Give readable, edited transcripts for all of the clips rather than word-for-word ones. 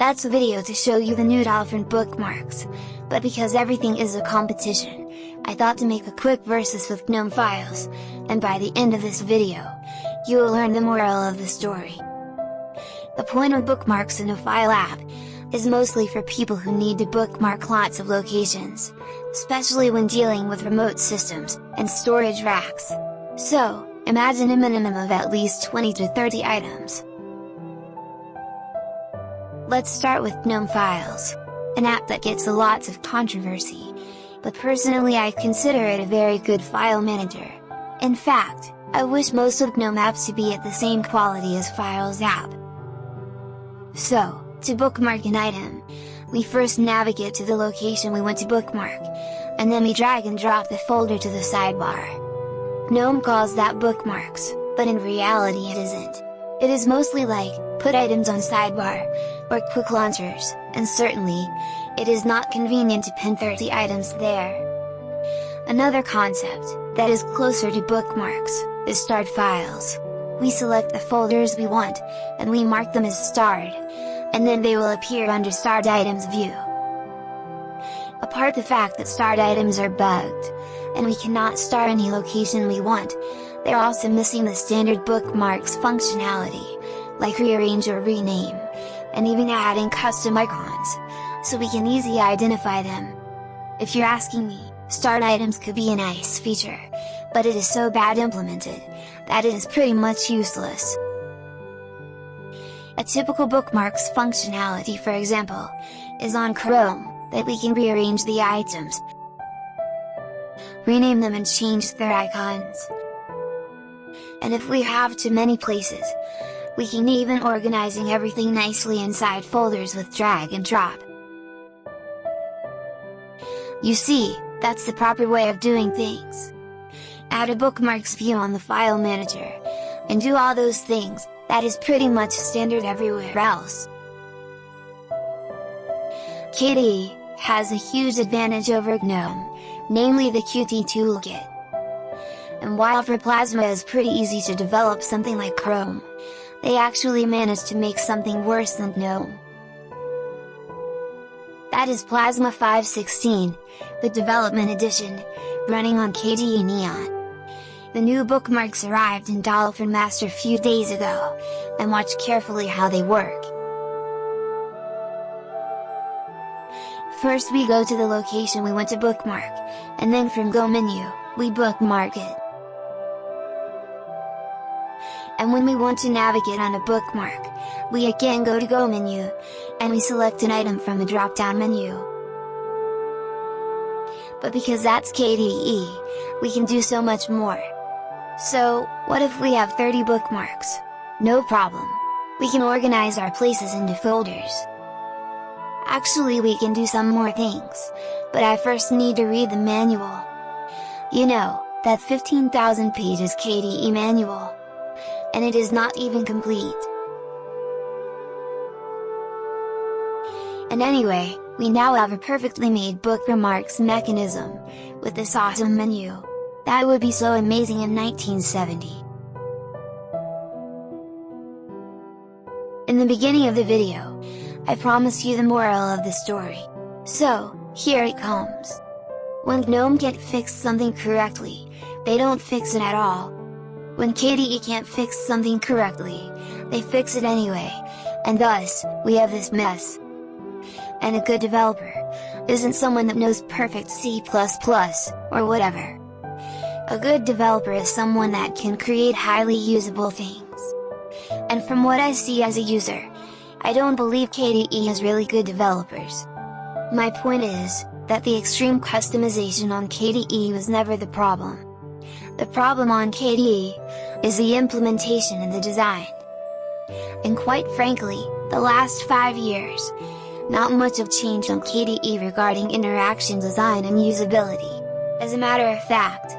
That's a video to show you the new Dolphin bookmarks, but because everything is a competition, I thought to make a quick versus with GNOME files, and by the end of this video, you will learn the moral of the story. The point of bookmarks in a file app is mostly for people who need to bookmark lots of locations, especially when dealing with remote systems and storage racks. So, imagine a minimum of at least 20 to 30 items. Let's start with GNOME Files, an app that gets lots of controversy, but personally I consider it a very good file manager. In fact, I wish most of GNOME apps to be at the same quality as Files app. So, to bookmark an item, we first navigate to the location we want to bookmark, and then we drag and drop the folder to the sidebar. GNOME calls that bookmarks, but in reality it isn't. It is mostly like, put items on sidebar, or quick launchers, and certainly, it is not convenient to pin 30 items there. Another concept, that is closer to bookmarks, is starred files. We select the folders we want, and we mark them as starred, and then they will appear under starred items view. Apart the fact that starred items are bugged, and we cannot star any location we want, they're also missing the standard bookmarks functionality, like rearrange or rename, and even adding custom icons, so we can easily identify them. If you're asking me, starred items could be a nice feature, but it is so bad implemented, that it is pretty much useless. A typical bookmarks functionality, for example, is on Chrome, that we can rearrange the items, rename them and change their icons. And if we have too many places, we can even organizing everything nicely inside folders with drag and drop. You see, that's the proper way of doing things. Add a bookmarks view on the file manager, and do all those things, that is pretty much standard everywhere else. KDE has a huge advantage over GNOME, namely the Qt toolkit. And while for Plasma is pretty easy to develop something like Chrome, they actually managed to make something worse than GNOME. That is Plasma 5.16, the development edition, running on KDE Neon. The new bookmarks arrived in Dolphin Master a few days ago, and watch carefully how they work. First we go to the location we want to bookmark, and then from Go menu, we bookmark it. And when we want to navigate on a bookmark, we again go to Go menu, and we select an item from the drop-down menu. But because that's KDE, we can do so much more. So, what if we have 30 bookmarks? No problem! We can organize our places into folders. Actually we can do some more things, but I first need to read the manual. You know, that 15,000 pages KDE manual. And it is not even complete. And anyway, we now have a perfectly made bookmarks mechanism, with this awesome menu. That would be so amazing in 1970. In the beginning of the video, I promised you the moral of the story. So, here it comes. When GNOME can't fix something correctly, they don't fix it at all. When KDE can't fix something correctly, they fix it anyway, and thus, we have this mess. And a good developer isn't someone that knows perfect C++ or whatever. A good developer is someone that can create highly usable things. And from what I see as a user, I don't believe KDE has really good developers. My point is, that the extreme customization on KDE was never the problem. The problem on KDE is the implementation and the design. And quite frankly, the last 5 years, not much have changed on KDE regarding interaction design and usability. As a matter of fact,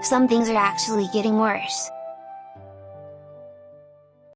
some things are actually getting worse.